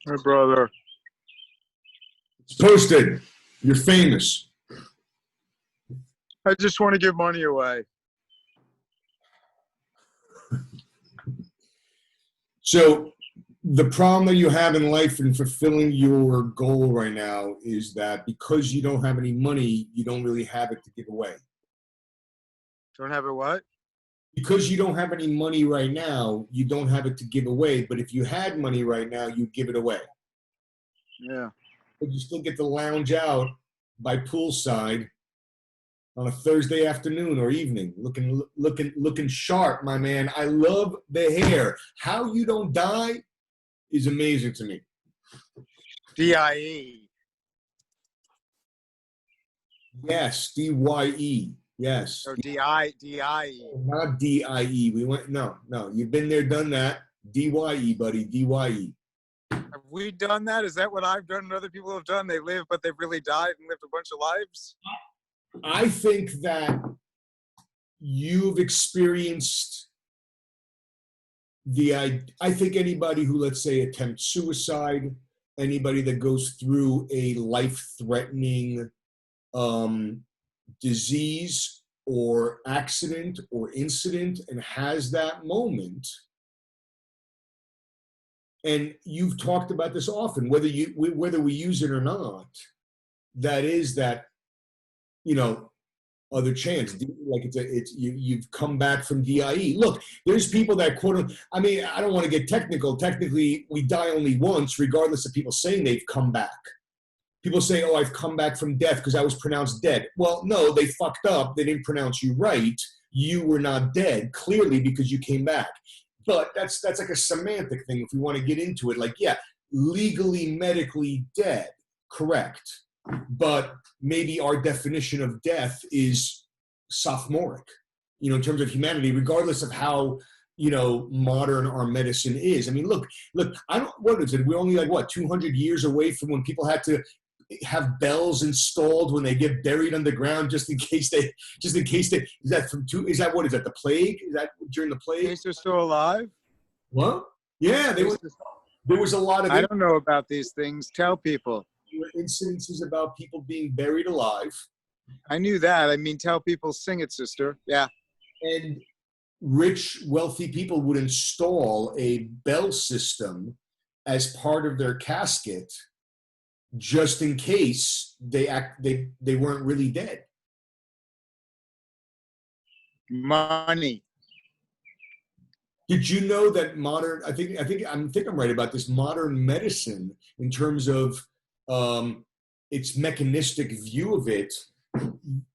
Hey, brother. It's posted. You're famous. I just want to give money away. So the problem that you have in life in fulfilling your goal right now is that because you don't have any money, you don't really have it to give away. Don't have it what? Because you don't have any money right now, you don't have it to give away. But if you had money right now, you'd give it away. Yeah. But you still get to lounge out by poolside on a Thursday afternoon or evening, looking sharp, my man. I love the hair. How you don't die is amazing to me. DIE. Yes, DYE. Yes. Or DIE. Not DIE. We went no. You've been there, done that. DYE, buddy. DYE. Have we done that? Is that what I've done and other people have done? They live, but they've really died and lived a bunch of lives? I think that you've experienced I think anybody who, let's say, attempts suicide, anybody that goes through a life-threatening disease or accident or incident and has that moment, and you've talked about this often, whether we use it or not, that is that, other chance, like you've come back from DIE. Look, there's people that quote, I mean, I don't want to get technical. Technically, we die only once, regardless of people saying they've come back. People say, oh, I've come back from death because I was pronounced dead. Well, no, they fucked up. They didn't pronounce you right. You were not dead, clearly, because you came back. But that's like a semantic thing if we want to get into it. Like, yeah, legally, medically dead, correct. But maybe our definition of death is sophomoric, in terms of humanity, regardless of how, modern our medicine is. I mean, look, what is it? We're only 200 years away from when people had to have bells installed when they get buried underground, just in case they, is that the plague? Is that during the plague? In case they're still alive? What? Yeah, there was a lot of. I don't know about these things. Tell people. Incidences about people being buried alive. I knew that. I mean, tell people, sing it, sister. Yeah. And rich, wealthy people would install a bell system as part of their casket, just in case they weren't really dead. Money. Did you know that modern? I think I'm right about this. Modern medicine, in terms of its mechanistic view of it,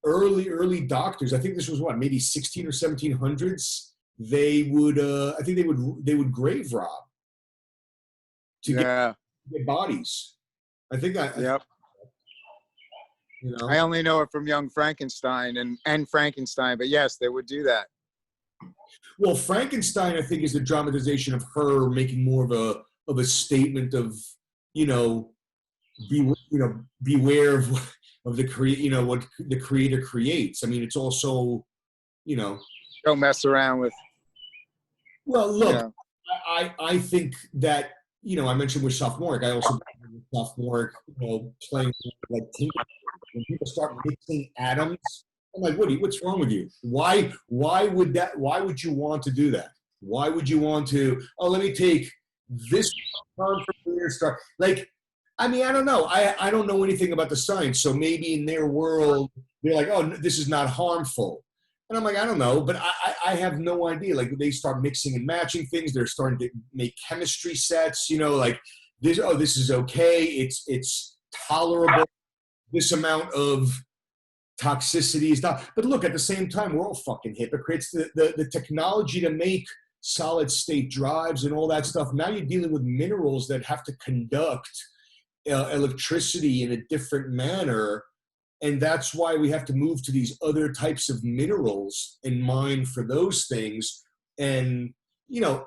early doctors, I think this was maybe 16 or 1700s, they would grave rob to get bodies. I think yep. I only know it from Young Frankenstein and Frankenstein, but yes, they would do that. Well, Frankenstein, I think, is the dramatization of her making more of a statement of, beware of the what the creator creates. I mean, it's also, don't mess around with. Well, look, I think that, I mentioned with sophomoric. I also with sophomoric, playing like when people start mixing atoms. I'm like, Woody, what's wrong with you? Why would you want to do that? Why would you want to? Oh, let me take this from here. Start like. I mean, I don't know. I don't know anything about the science, so maybe in their world, they're like, oh, this is not harmful. And I'm like, I don't know, but I have no idea. Like, they start mixing and matching things. They're starting to make chemistry sets, like this, oh, this is okay. It's tolerable. This amount of toxicity is not. But look, at the same time, we're all fucking hypocrites. The technology to make solid state drives and all that stuff, now you're dealing with minerals that have to conduct electricity in a different manner, and that's why we have to move to these other types of minerals and mine for those things, and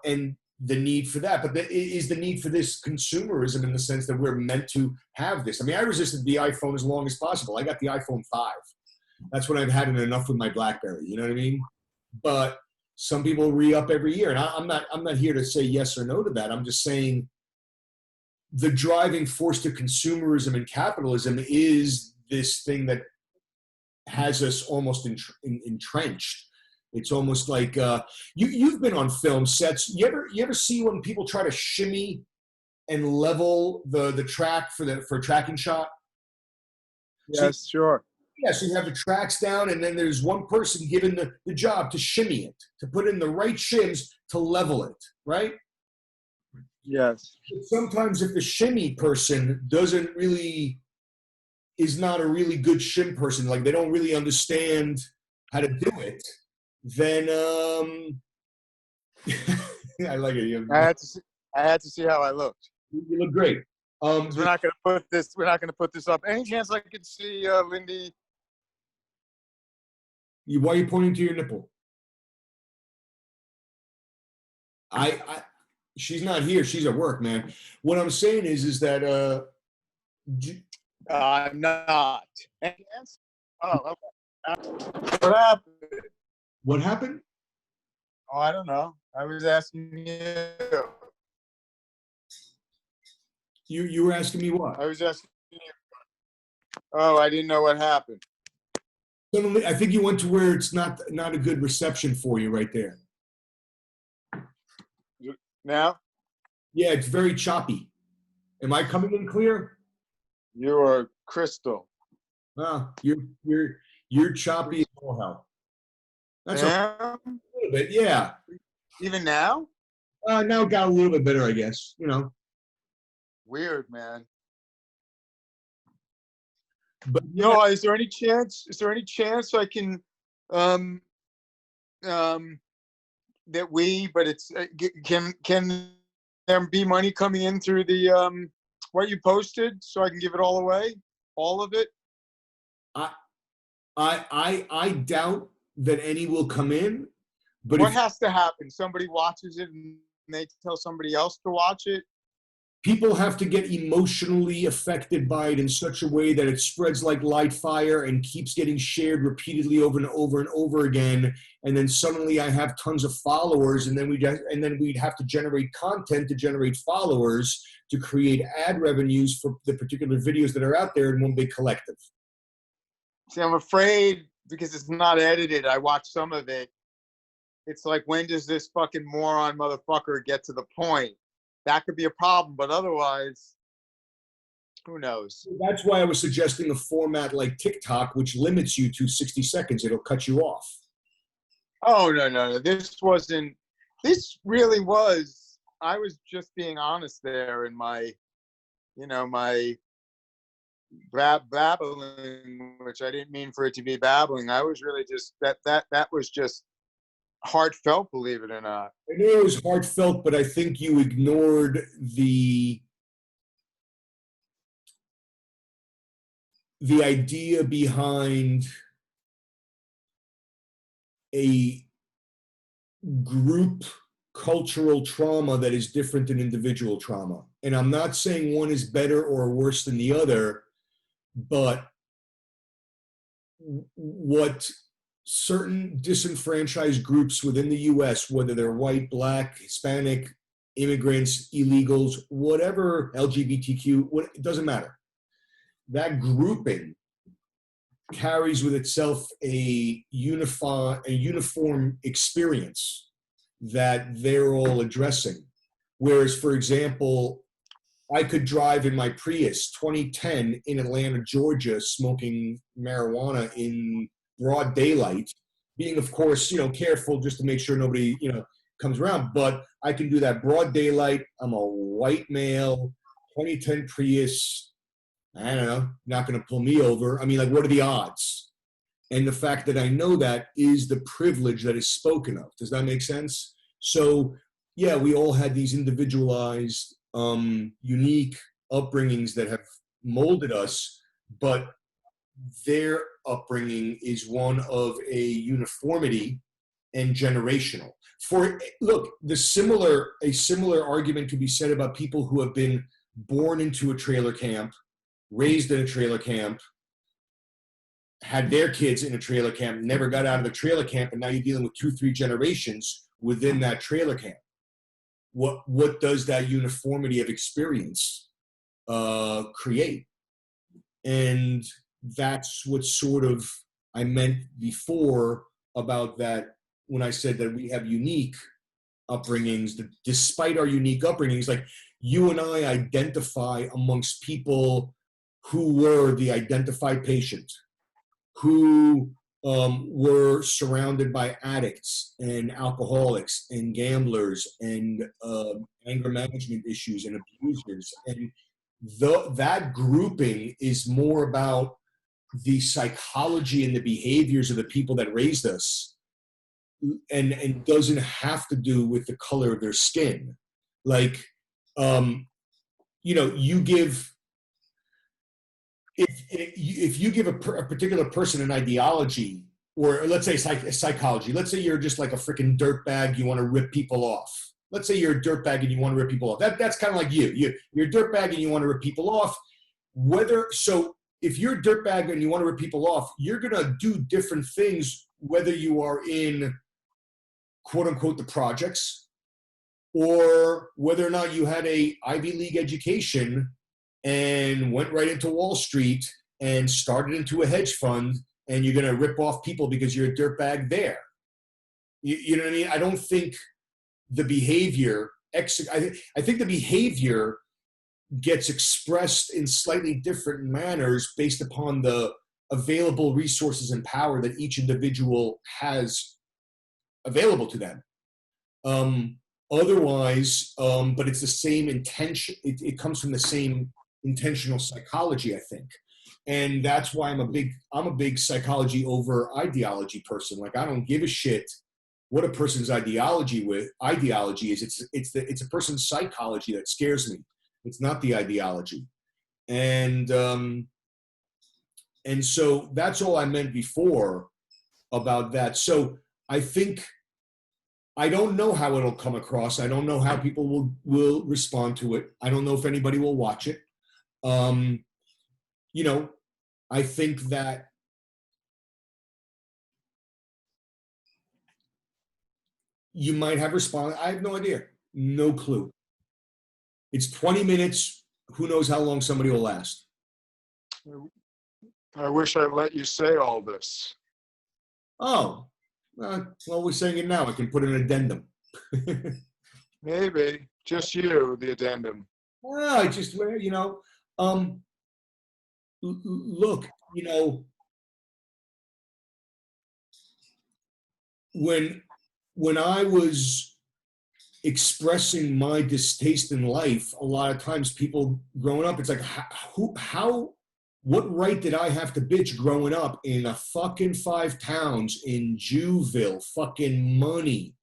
and the need for that. But is the need for this consumerism in the sense that we're meant to have this. I mean, I resisted the iPhone as long as possible. I got the iPhone 5. That's when I've had it enough with my BlackBerry. You know what I mean? But Some people re-up every year, and I'm not here to say yes or no to that. I'm just saying the driving force to consumerism and capitalism is this thing that has us almost entrenched. It's almost like you've been on film sets. You ever see when people try to shimmy and level the track for a tracking shot? Yes, sure. Yeah, so you have the tracks down, and then there's one person given the job to shimmy it, to put in the right shims to level it, right? Yes. But sometimes if the shimmy person is not a really good shim person, like they don't really understand how to do it, then I like it. I had to see how I looked. You look great. We're not going to put this up. Any chance I could see Lindy? Why are you pointing to your nipple? She's not here. She's at work, man. What I'm saying is that I'm not. Oh, okay. What happened? What happened? Oh, I don't know. I was asking you. You were asking me what? I was asking you. Oh, I didn't know what happened. Suddenly, I think you went to where it's not a good reception for you right there. Now? Yeah, it's very choppy. Am I coming in clear? You are crystal. Ah, you're choppy as all hell. That's a little bit, yeah. Even now? Now it got a little bit better, I guess. Weird, man. But no, is there any chance I can that but it's can there be money coming in through the what you posted so I can give it all away, all of it? I doubt that any will come in, but what has to happen? Somebody watches it and they tell somebody else to watch it? People have to get emotionally affected by it in such a way that it spreads like light fire and keeps getting shared repeatedly over and over and over again. And then suddenly I have tons of followers, and then we'd have to generate content to generate followers to create ad revenues for the particular videos that are out there in one big collective. See, I'm afraid because it's not edited. I watched some of it. It's like, when does this fucking moron motherfucker get to the point? That could be a problem, but otherwise, who knows? That's why I was suggesting a format like TikTok, which limits you to 60 seconds. It'll cut you off. Oh, no. This really was, I was just being honest there in my, my babbling, which I didn't mean for it to be babbling. I was really just, that was just heartfelt, believe it or not. I knew it was heartfelt, but I think you ignored the idea behind a group cultural trauma that is different than individual trauma. And I'm not saying one is better or worse than the other, but what certain disenfranchised groups within the US, whether they're white, black, Hispanic, immigrants, illegals, whatever, LGBTQ, it doesn't matter. That grouping carries with itself a uniform experience that they're all addressing. Whereas, for example, I could drive in my Prius 2010 in Atlanta, Georgia, smoking marijuana in broad daylight, being, of course, careful just to make sure nobody, comes around. But I can do that broad daylight. I'm a white male, 2010 Prius. I don't know, not going to pull me over. I mean, like, what are the odds? And the fact that I know that is the privilege that is spoken of. Does that make sense? So, yeah, we all had these individualized, unique upbringings that have molded us, but their upbringing is one of a uniformity and generational. A similar argument could be said about people who have been born into a trailer camp, raised in a trailer camp, had their kids in a trailer camp, never got out of the trailer camp, and now you're dealing with 2-3 generations within that trailer camp. What does that uniformity of experience create? And that's what sort of I meant before about that when I said that we have unique upbringings, that despite our unique upbringings, like you and I identify amongst people who were the identified patient, who were surrounded by addicts and alcoholics and gamblers and anger management issues and abusers. And that grouping is more about the psychology and the behaviors of the people that raised us, and doesn't have to do with the color of their skin. Like, you give, if you give a particular person an ideology, or let's say psychology, let's say you're just like a freaking dirtbag, you want to rip people off. Let's say you're a dirtbag and you want to rip people off. That's kind of like you're a dirtbag and you want to rip people off. If you're a dirtbag and you want to rip people off, you're going to do different things, whether you are in, quote unquote, the projects, or whether or not you had a Ivy League education and went right into Wall Street and started into a hedge fund, and you're going to rip off people because you're a dirtbag there. You know what I mean? I don't think the behavior, I think the behavior gets expressed in slightly different manners based upon the available resources and power that each individual has available to them. Otherwise, but it's the same intention. It comes from the same intentional psychology, I think. And that's why I'm a big psychology over ideology person. Like, I don't give a shit what a person's ideology is. It's a person's psychology that scares me. It's not the ideology. And so that's all I meant before about that. So I think, I don't know how it'll come across. I don't know how people will respond to it. I don't know if anybody will watch it. I think that you might have responded. I have no idea. No clue. It's 20 minutes. Who knows how long somebody will last? I wish I let you say all this. Oh, well, we're saying it now. I can put an addendum. Maybe. Just you, the addendum. I just, look, when I was expressing my distaste in life, a lot of times people growing up, it's like, what right did I have to bitch growing up in a fucking 5 towns in Jewville, fucking money?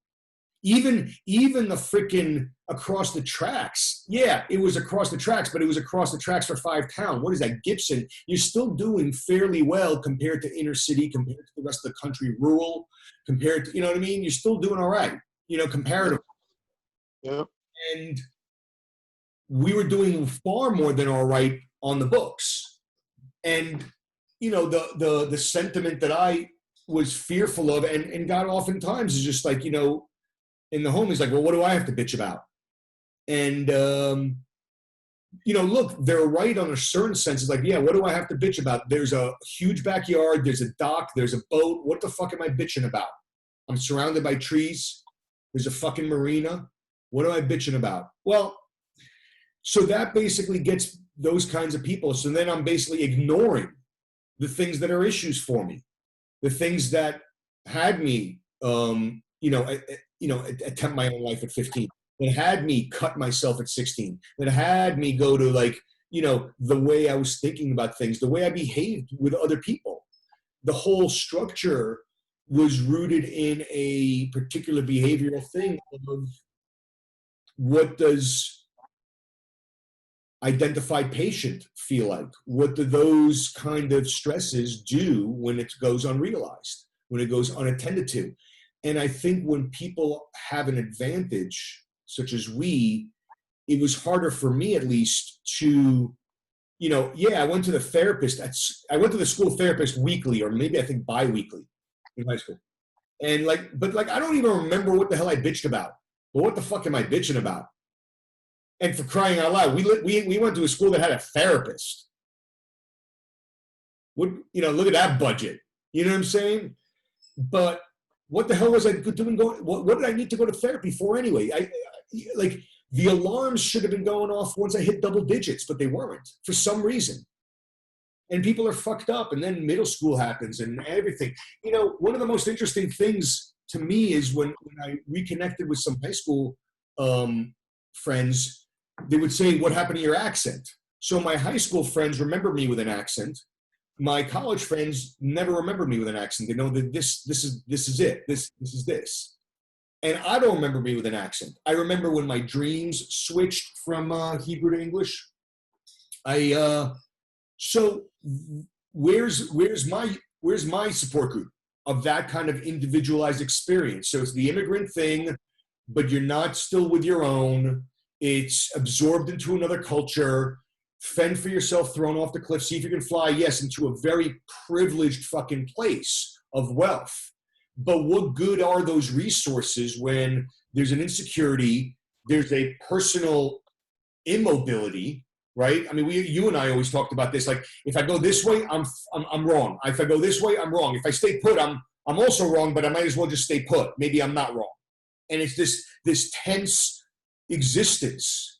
Even the freaking across the tracks. Yeah, it was across the tracks, but it was across the tracks for 5 towns. What is that, Gibson? You're still doing fairly well compared to inner city, compared to the rest of the country, rural, compared to, you know what I mean? You're still doing all right, comparatively. Yep. And we were doing far more than all right on the books. And, the sentiment that I was fearful of and got oftentimes is just like, in the home, he's like, well, what do I have to bitch about? And, look, they're right on a certain sense. It's like, yeah, what do I have to bitch about? There's a huge backyard. There's a dock. There's a boat. What the fuck am I bitching about? I'm surrounded by trees. There's a fucking marina. What am I bitching about? Well, so that basically gets those kinds of people. So then I'm basically ignoring the things that are issues for me, the things that had me, attempt my own life at 15, that had me cut myself at 16, that had me go to the way I was thinking about things, the way I behaved with other people. The whole structure was rooted in a particular behavioral thing of what does identified patient feel like? What do those kind of stresses do when it goes unrealized, when it goes unattended to? And I think when people have an advantage, such as it was harder for me at least to, I went to the therapist. I went to the school therapist weekly, or maybe I think bi-weekly in high school. And but I don't even remember what the hell I bitched about. But what the fuck am I bitching about? And for crying out loud, we went to a school that had a therapist. Look at that budget. You know what I'm saying? But what the hell was I doing what did I need to go to therapy for anyway? The alarms should have been going off once I hit double digits, but they weren't for some reason. And people are fucked up, and then middle school happens and everything. One of the most interesting things to me is when I reconnected with some high school friends, they would say, "What happened to your accent?" So my high school friends remember me with an accent. My college friends never remember me with an accent. They know that this is it. This is this. And I don't remember me with an accent. I remember when my dreams switched from Hebrew to English. So where's my support group of that kind of individualized experience? So it's the immigrant thing, but you're not still with your own. It's absorbed into another culture. Fend for yourself, thrown off the cliff, see if you can fly, yes, into a very privileged fucking place of wealth. But what good are those resources when there's an insecurity, there's a personal immobility, right? I mean, you and I always talked about this. Like, if I go this way, I'm wrong. If I go this way, I'm wrong. If I stay put, I'm also wrong, but I might as well just stay put. Maybe I'm not wrong. And it's this tense existence,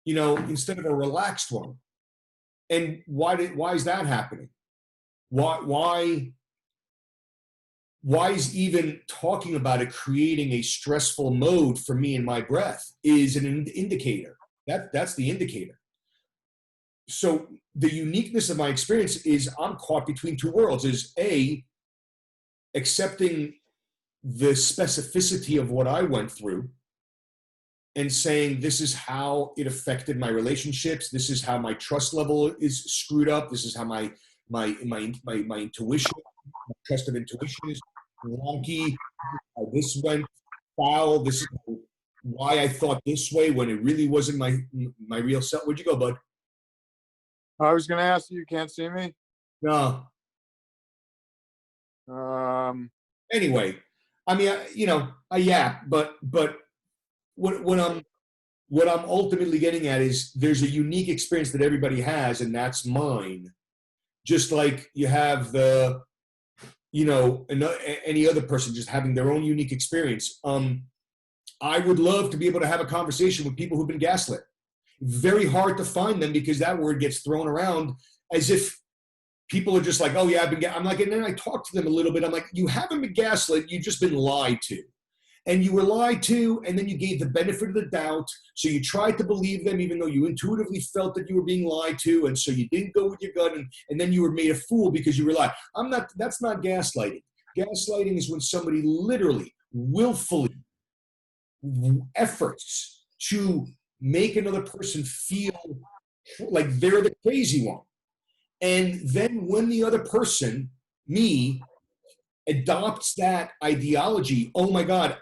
instead of a relaxed one. And why is that happening? Why is even talking about it creating a stressful mode for me in my breath is an indicator. That's the indicator. So the uniqueness of my experience is I'm caught between two worlds, is A, accepting the specificity of what I went through and saying, this is how it affected my relationships. This is how my trust level is screwed up. This is how my intuition, my trust of intuition is wonky. How this went foul. This is why I thought this way when it really wasn't my real self. Where'd you go, bud? I was going to ask you. You can't see me? No. Anyway, I mean, I yap, but what I'm ultimately getting at is there's a unique experience that everybody has, and that's mine. Just like you have any other person just having their own unique experience. I would love to be able to have a conversation with people who've been gaslit. Very hard to find them because that word gets thrown around as if people are just like, oh yeah, I'm like, and then I talk to them a little bit. I'm like, you haven't been gaslit, you've just been lied to. And you were lied to, and then you gave the benefit of the doubt. So you tried to believe them, even though you intuitively felt that you were being lied to. And so you didn't go with your gut, and then you were made a fool because you were lied. That's not gaslighting. Gaslighting is when somebody literally, willfully efforts to make another person feel like they're the crazy one. And then when the other person, me, adopts that ideology, oh my God,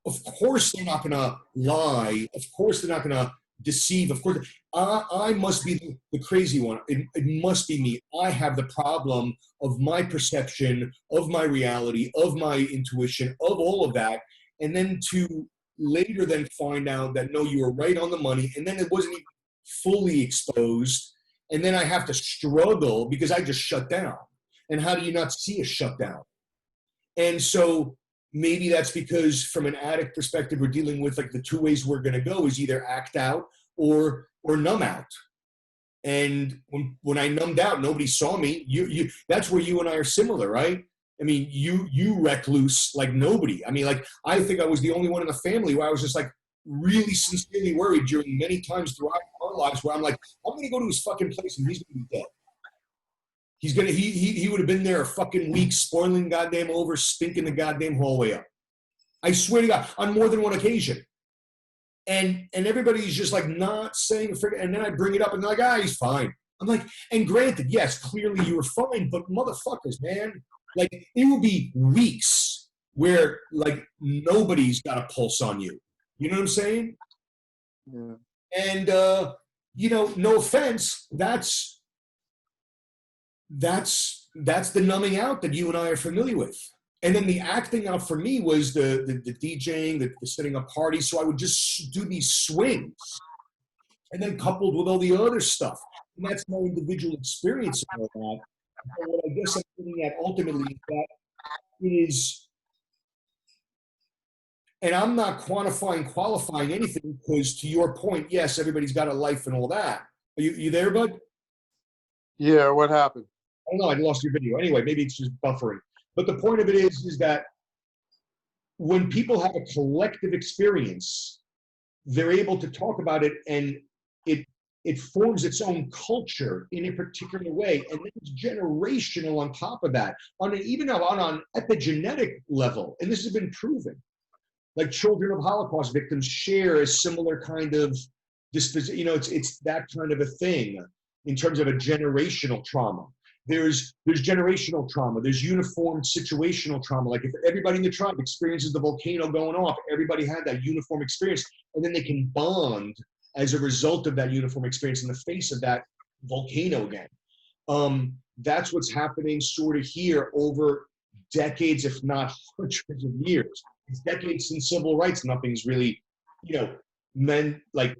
of course they're not going to lie. Of course they're not going to deceive. Of course, I must be the crazy one. It must be me. I have the problem of my perception, of my reality, of my intuition, of all of that. And then to later then find out that, no, you were right on the money. And then it wasn't even fully exposed. And then I have to struggle because I just shut down. And how do you not see a shutdown? And so maybe that's because from an addict perspective, we're dealing with like the two ways we're going to go is either act out or numb out. And when I numbed out, nobody saw me. That's where you and I are similar, right? I mean, you recluse like nobody. I mean, like, I think I was the only one in the family where I was just like really sincerely worried during many times throughout our lives where I'm like, I'm going to go to his fucking place and he's going to be dead. He would have been there a fucking week, spoiling goddamn over, stinking the goddamn hallway up. I swear to God, on more than one occasion. And everybody's just like not saying, and then I bring it up and they're like, he's fine. I'm like, and granted, yes, clearly you were fine, but motherfuckers, man, like it will be weeks where like nobody's got a pulse on you. You know what I'm saying? Yeah. And no offense, that's the numbing out that you and I are familiar with. And then the acting out for me was the DJing, the setting up parties. So I would just do these swings, and then coupled with all the other stuff. And that's my individual experience of all that. But what I guess I'm getting at ultimately is that it is, and I'm not qualifying anything, because to your point, yes, everybody's got a life and all that. Are you there, bud? Yeah, what happened? I don't know, I lost your video. Anyway, maybe it's just buffering. But the point of it is that when people have a collective experience, they're able to talk about it, and it forms its own culture in a particular way, and then it's generational on top of that, even on an epigenetic level. And this has been proven. Like children of Holocaust victims share a similar kind of disposition. It's that kind of a thing in terms of a generational trauma. There's generational trauma. There's uniform situational trauma. Like if everybody in the tribe experiences the volcano going off, everybody had that uniform experience, and then they can bond as a result of that uniform experience in the face of that volcano again. That's what's happening sort of here over decades, if not hundreds of years. It's decades since civil rights. Nothing's really, like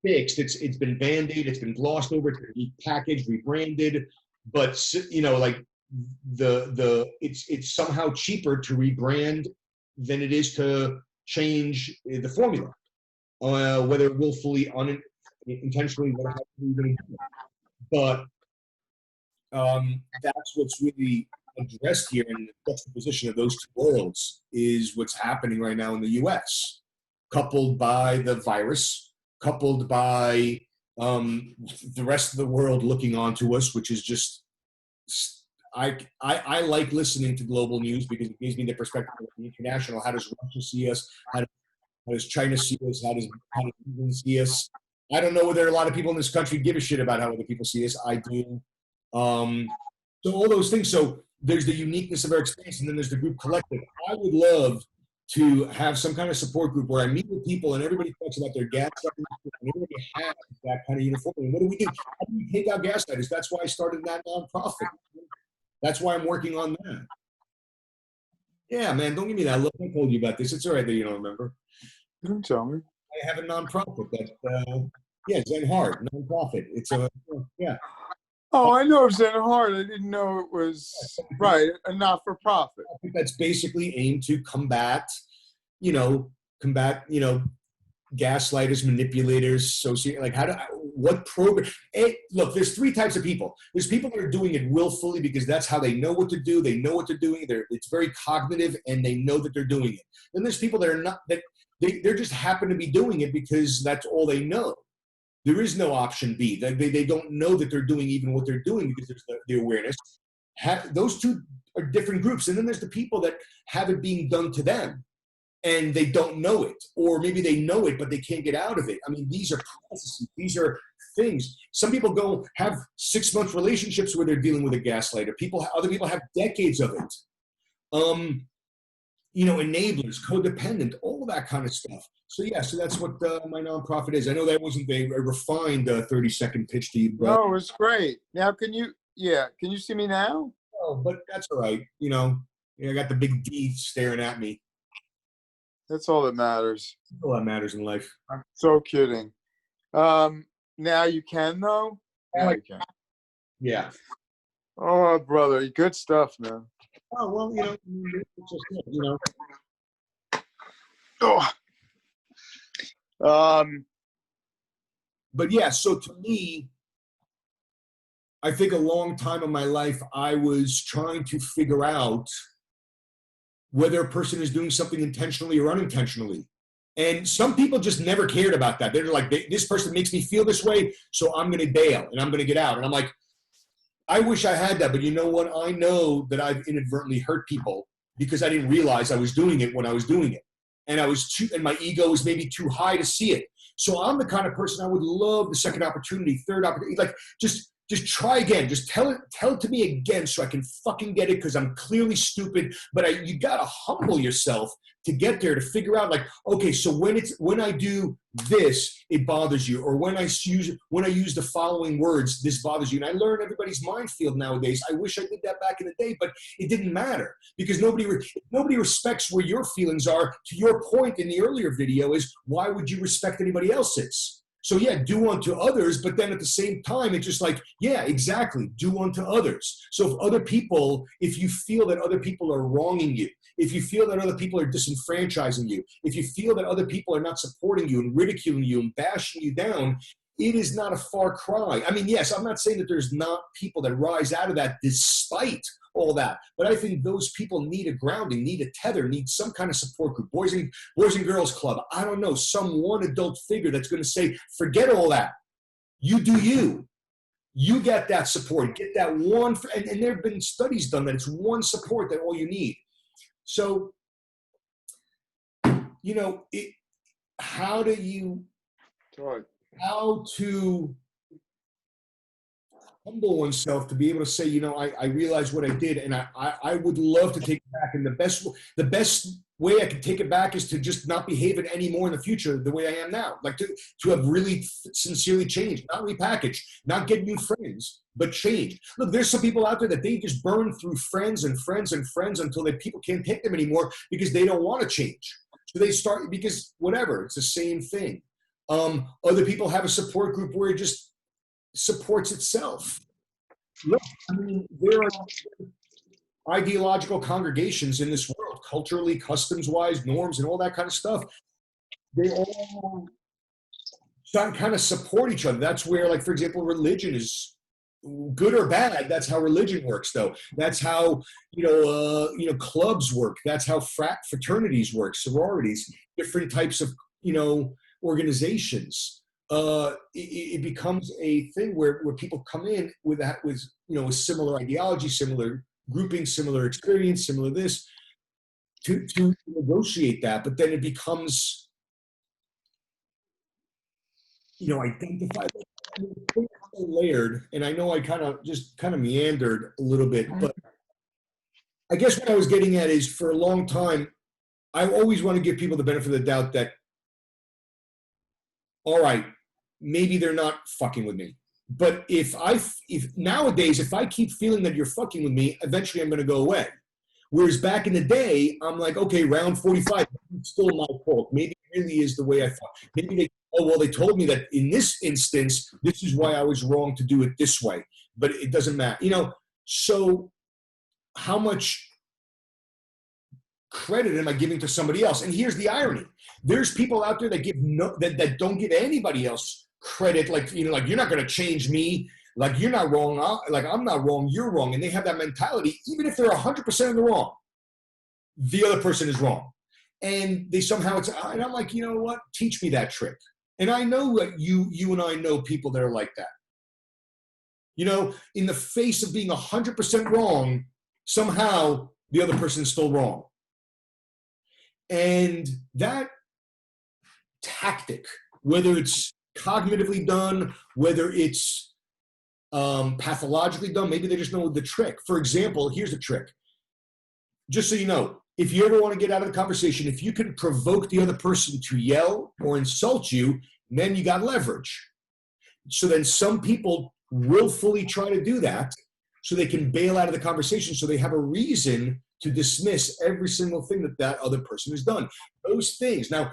fixed. It's been band-aid. It's been glossed over. It's been repackaged, rebranded. But like it's somehow cheaper to rebrand than it is to change the formula, whether willfully, unintentionally, whatever you're going to do. But that's what's really addressed here in the juxtaposition of those two worlds is what's happening right now in the U.S., coupled by the virus, coupled by the rest of the world looking onto us, which is just, I like listening to global news because it gives me the perspective of the international. How does Russia see us? How does China see us? How does England see us? I don't know whether a lot of people in this country give a shit about how other people see us. I do. So all those things. So there's the uniqueness of our experience, and then there's the group collective. I would love to have some kind of support group where I meet with people and everybody talks about their gaslighters, and everybody has that kind of uniformity. And what do we do? How do we take out gaslighters? That's why I started that nonprofit. That's why I'm working on that. Yeah, man, don't give me that look. I told you about this. It's all right that you don't remember. You didn't tell me. I have a nonprofit that, Zen Hard nonprofit. It's a, yeah. Oh, I know Zen Hard. I didn't know it was right, a not-for-profit. I think that's basically aimed to combat, gaslighters, manipulators, what program? Look, there's three types of people. There's people that are doing it willfully because that's how they know what to do. They know what they're doing. It's very cognitive, and they know that they're doing it. Then there's people that are not, that they're just happen to be doing it because that's all they know. There is no option B. They don't know that they're doing even what they're doing because there's the awareness. Those two are different groups. And then there's the people that have it being done to them and they don't know it. Or maybe they know it, but they can't get out of it. I mean, these are processes. These are things. Some people have 6-month relationships where they're dealing with a gaslighter. Other people have decades of it. Enablers, codependent, all of that kind of stuff. So that's what my nonprofit is. I know that wasn't a refined 30-second pitch to you, but no, it was great. Now, can you see me now? Oh, but that's all right. I got the big D staring at me. That's all that matters. That's all that matters in life. I'm so kidding. Now you can though. Now you can. Yeah. Oh, brother, good stuff, man. Oh well, it's just good, Oh. But yeah, so to me, I think a long time in my life, I was trying to figure out whether a person is doing something intentionally or unintentionally. And some people just never cared about that. They're like, this person makes me feel this way, so I'm going to bail and I'm going to get out. And I'm like, I wish I had that, but you know what? I know that I've inadvertently hurt people because I didn't realize I was doing it when I was doing it. And and my ego was maybe too high to see it. So I'm the kind of person I would love the second opportunity, third opportunity, like just just try again. Just tell it to me again so I can fucking get it, because I'm clearly stupid. But you gotta humble yourself to get there, to figure out, like, okay, so when I do this, it bothers you, or when I use the following words, this bothers you. And I learn everybody's minefield nowadays. I wish I did that back in the day, but it didn't matter, because nobody respects where your feelings are. To your point in the earlier video is, why would you respect anybody else's? So yeah, do unto others, but then at the same time, it's just like, yeah, exactly, do unto others. So if you feel that other people are wronging you, if you feel that other people are disenfranchising you, if you feel that other people are not supporting you and ridiculing you and bashing you down, it is not a far cry. I mean, yes, I'm not saying that there's not people that rise out of that despite all that, but I think those people need a grounding, need a tether, need some kind of support group, boys and girls club. I don't know, some one adult figure that's going to say, forget all that. You do you. You get that support. Get that one, and there have been studies done that it's one support that all you need. So, how to humble oneself to be able to say, I realize what I did, and I would love to take it back. And the best way I can take it back is to just not behave it anymore in the future the way I am now. Like to have really sincerely changed, not repackaged, not get new friends, but change. Look, there's some people out there that they just burn through friends and friends and friends until people can't take them anymore because they don't want to change. So they start, because whatever, it's the same thing. Other people have a support group where it just supports itself. Look, I mean, there are ideological congregations in this world, culturally, customs-wise, norms, and all that kind of stuff. They all kind of support each other. That's where, like, for example, religion is good or bad. That's how religion works, though. That's how clubs work. That's how fraternities work, sororities, different types of organizations. It becomes a thing where people come in with a similar ideology, similar grouping, similar experience, similar this, to negotiate that. But then it becomes, identified. I mean, things are layered, and I know I kind of meandered a little bit, but I guess what I was getting at is, for a long time, I always want to give people the benefit of the doubt that, all right, maybe they're not fucking with me. But if nowadays, if I keep feeling that you're fucking with me, eventually I'm going to go away. Whereas back in the day, I'm like, okay, round 45, it's still my fault. Maybe it really is the way I thought. Maybe they told me that in this instance, this is why I was wrong to do it this way. But it doesn't matter. So how much credit am I giving to somebody else? And here's the irony. There's people out there that that don't give anybody else credit. Like, like, you're not going to change me. Like, you're not wrong. Like, I'm not wrong. You're wrong. And they have that mentality. Even if they're 100% in the wrong, the other person is wrong. And they somehow, and I'm like, you know what? Teach me that trick. And I know that you and I know people that are like that. In the face of being 100% wrong, somehow the other person is still wrong. And that tactic, whether it's cognitively done, whether it's pathologically done, maybe they just know the trick. For example, here's the trick. Just so you know, if you ever want to get out of the conversation, if you can provoke the other person to yell or insult you, then you got leverage. So then some people willfully try to do that so they can bail out of the conversation, so they have a reason to dismiss every single thing that other person has done. Those things. Now,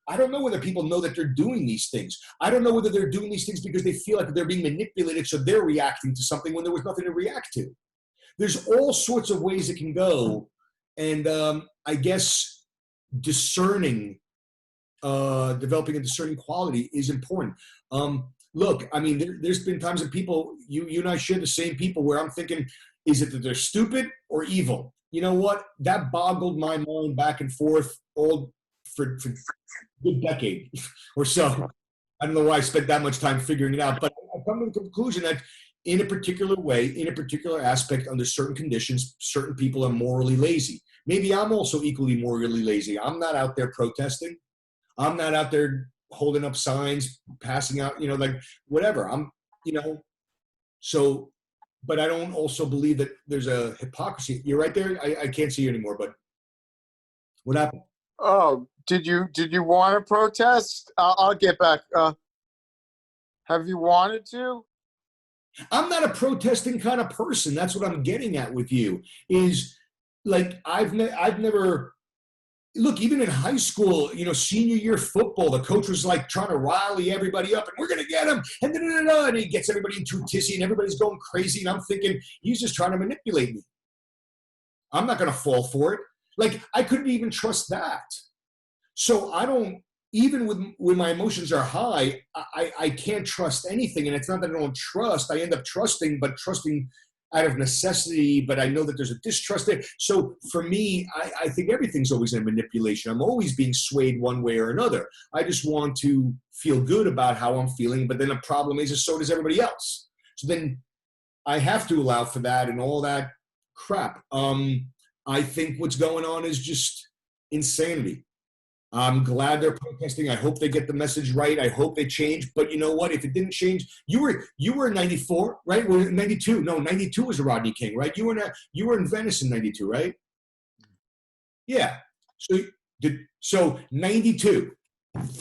I don't know whether people know that they're doing these things. I don't know whether they're doing these things because they feel like they're being manipulated, so they're reacting to something when there was nothing to react to. There's all sorts of ways it can go. And I guess developing a discerning quality is important. Look, I mean, there's been times that people, you and I share the same people, where I'm thinking, is it that they're stupid or evil? You know what? That boggled my mind back and forth all for a good decade or so. I don't know why I spent that much time figuring it out, but I've come to the conclusion that in a particular way, in a particular aspect, under certain conditions, certain people are morally lazy. Maybe I'm also equally morally lazy. I'm not out there protesting. I'm not out there holding up signs, passing out, like whatever. So, but I don't also believe that there's a hypocrisy. You're right there. I can't see you anymore, but what happened? Oh, did you want to protest? I'll get back. Have you wanted to? I'm not a protesting kind of person. That's what I'm getting at with you is like, I've never, look, even in high school, senior year football, the coach was like trying to rally everybody up and we're going to get him. And he gets everybody into a tizzy and everybody's going crazy. And I'm thinking, he's just trying to manipulate me. I'm not going to fall for it. Like, I couldn't even trust that. So I don't, even when my emotions are high, I can't trust anything. And it's not that I don't trust. I end up trusting, but trusting out of necessity, but I know that there's a distrust there. So for me, I think everything's always a manipulation. I'm always being swayed one way or another. I just want to feel good about how I'm feeling, but then the problem is so does everybody else. So then I have to allow for that and all that crap. I think what's going on is just insanity. I'm glad they're protesting. I hope they get the message right. I hope they change. But you know what? If it didn't change, you were in 94, right? 92. No, 92 was a Rodney King, right? You were in Venice in 92, right? Yeah. So 92,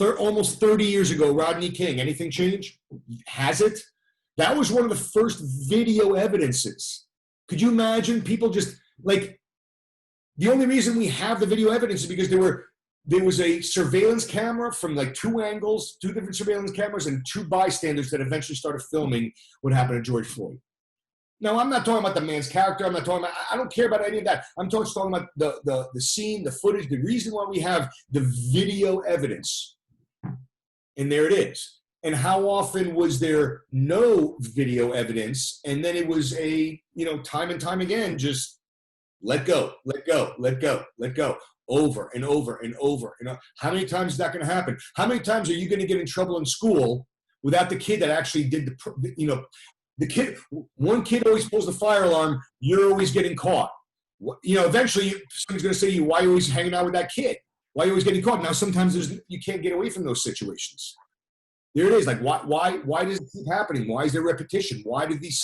almost 30 years ago, Rodney King. Anything change? Has it? That was one of the first video evidences. Could you imagine people just like, the only reason we have the video evidence is because there was a surveillance camera from like two angles, two different surveillance cameras, and two bystanders that eventually started filming what happened to George Floyd. Now, I'm not talking about the man's character. I don't care about any of that. I'm talking about the scene, the footage, the reason why we have the video evidence. And there it is. And how often was there no video evidence? And then it was time and time again, just let go, let go, let go, let go. Over and over and over. How many times is that going to happen? How many times are you going to get in trouble in school without the kid that actually did the kid? One kid always pulls the fire alarm. You're always getting caught. Eventually someone's going to say to you, why are you always hanging out with that kid? Why are you always getting caught? Now, sometimes you can't get away from those situations. There it is. Like, why does it keep happening? Why is there repetition? Why do these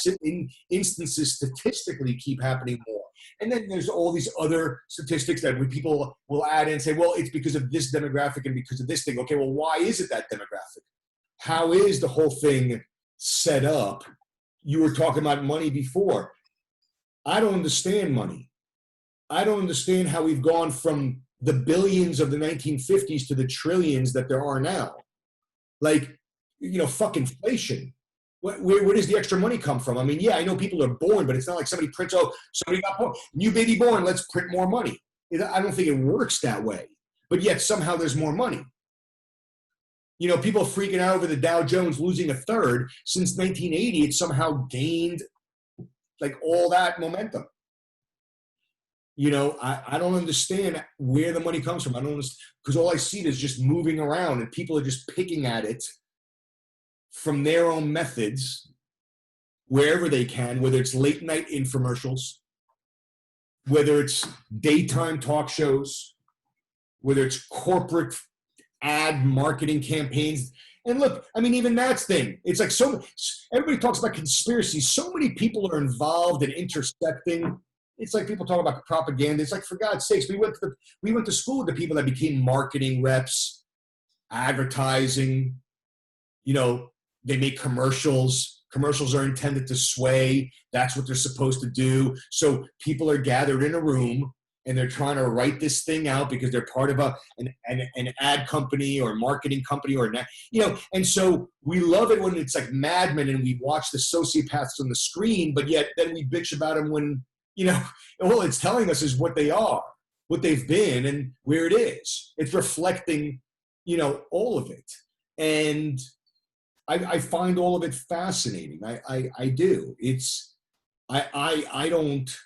instances statistically keep happening more? And then there's all these other statistics that people will add in and say, well, it's because of this demographic and because of this thing. Okay, well, why is it that demographic? How is the whole thing set up? You were talking about money before. I don't understand money. I don't understand how we've gone from the billions of the 1950s to the trillions that there are now. Like, fuck inflation. Where does the extra money come from? I mean, yeah, I know people are born, but it's not like somebody prints, somebody got born. New baby born, let's print more money. I don't think it works that way. But yet somehow there's more money. People freaking out over the Dow Jones losing a third. Since 1980, it somehow gained like all that momentum. I don't understand where the money comes from. I don't understand, because all I see is just moving around and people are just picking at it from their own methods, wherever they can, whether it's late night infomercials, whether it's daytime talk shows, whether it's corporate ad marketing campaigns. And look, I mean, even that thing, it's like everybody talks about conspiracies. So many people are involved in intersecting. It's like people talk about propaganda. It's like, for God's sakes, we went to school with the people that became marketing reps, advertising, they make commercials. Commercials are intended to sway. That's what they're supposed to do. So people are gathered in a room and they're trying to write this thing out because they're part of an ad company or marketing company and so we love it when it's like Mad Men and we watch the sociopaths on the screen, but yet then we bitch about them when, all it's telling us is what they are, what they've been, and where it is. It's reflecting, all of it. And I find all of it fascinating. I do. I don't.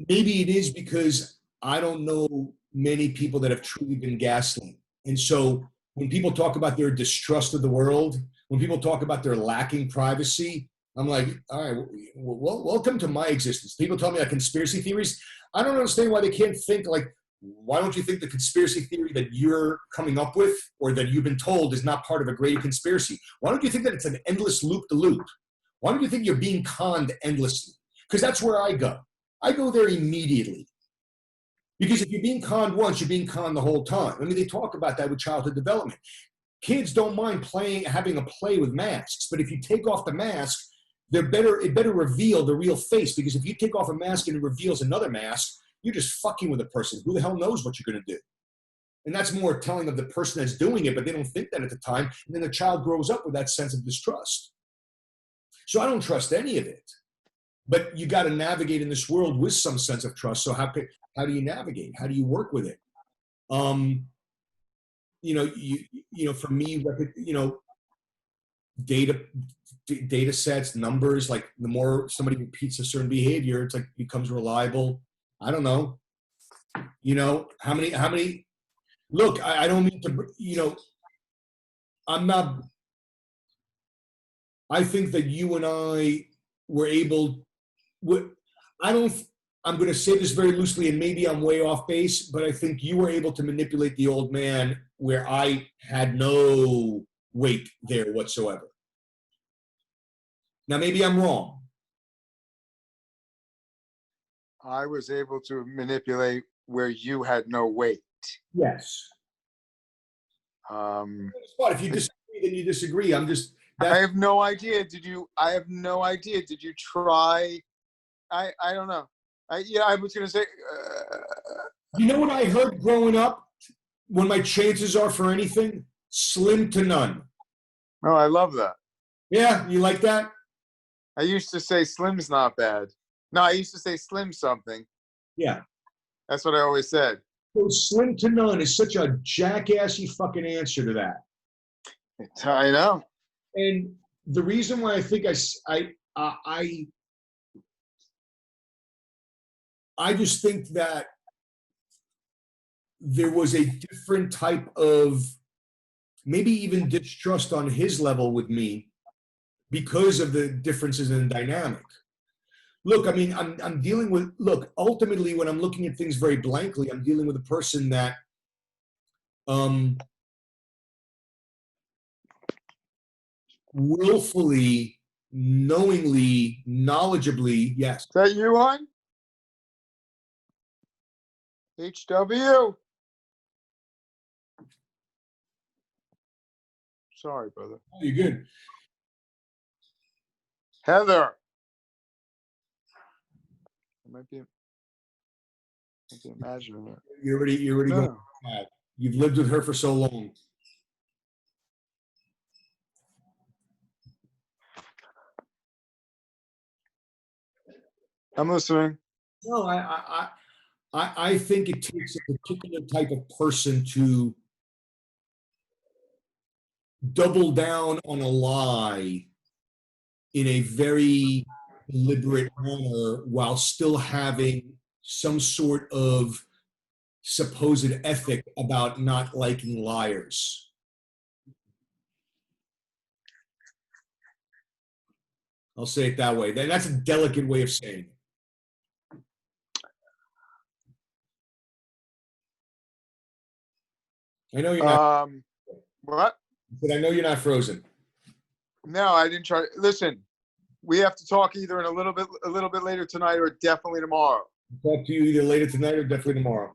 Maybe it is because I don't know many people that have truly been gaslit. And so when people talk about their distrust of the world, when people talk about their lacking privacy, I'm like, all right, well, welcome to my existence. People tell me like conspiracy theories. I don't understand why they can't think like Why don't you think the conspiracy theory that you're coming up with or that you've been told is not part of a greater conspiracy? Why don't you think that it's an endless loop-de-loop? Why don't you think you're being conned endlessly? Because that's where I go. I go there immediately. Because if you're being conned once, you're being conned the whole time. I mean, they talk about that with childhood development. Kids don't mind having a play with masks, but if you take off the mask, it better reveal the real face, because if you take off a mask and it reveals another mask, you're just fucking with a person. Who the hell knows what you're going to do? And that's more telling of the person that's doing it, but they don't think that at the time. And then the child grows up with that sense of distrust. So I don't trust any of it. But you got to navigate in this world with some sense of trust. So how do you navigate? How do you work with it? For me, data sets, numbers, like the more somebody repeats a certain behavior, it's like becomes reliable. I don't know. How many, look, I don't mean to, I think that you and I were I'm going to say this very loosely and maybe I'm way off base, but I think you were able to manipulate the old man where I had no weight there whatsoever. Now, maybe I'm wrong. I was able to manipulate where you had no weight. Yes. If you disagree, then you disagree. I have no idea. I have no idea. Did you try? I don't know. I was going to say. You know what I heard growing up? When my chances are for anything? Slim to none. Oh, I love that. Yeah, you like that? I used to say slim's not bad. No, I used to say slim something. Yeah. That's what I always said. So slim to none is such a jackassy fucking answer to that. I know. And the reason why I think I just think that there was a different type of maybe even distrust on his level with me because of the differences in dynamic. Look, I mean, I'm dealing with, ultimately when I'm looking at things very blankly, I'm dealing with a person that willfully, knowingly, knowledgeably, yes. Is that you on? HW. Sorry, brother. Oh, you're good. Heather. I might be imagining it. You're already going mad. You've lived with her for so long. I'm listening. No, I think it takes a particular type of person to double down on a lie in a very deliberate manner while still having some sort of supposed ethic about not liking liars. I'll say it that way. That's a delicate way of saying it. I know you're not. What? But I know you're not frozen. No, I didn't try. Listen, we have to talk either in a little bit later tonight or definitely tomorrow. I'll talk to you either later tonight or definitely tomorrow.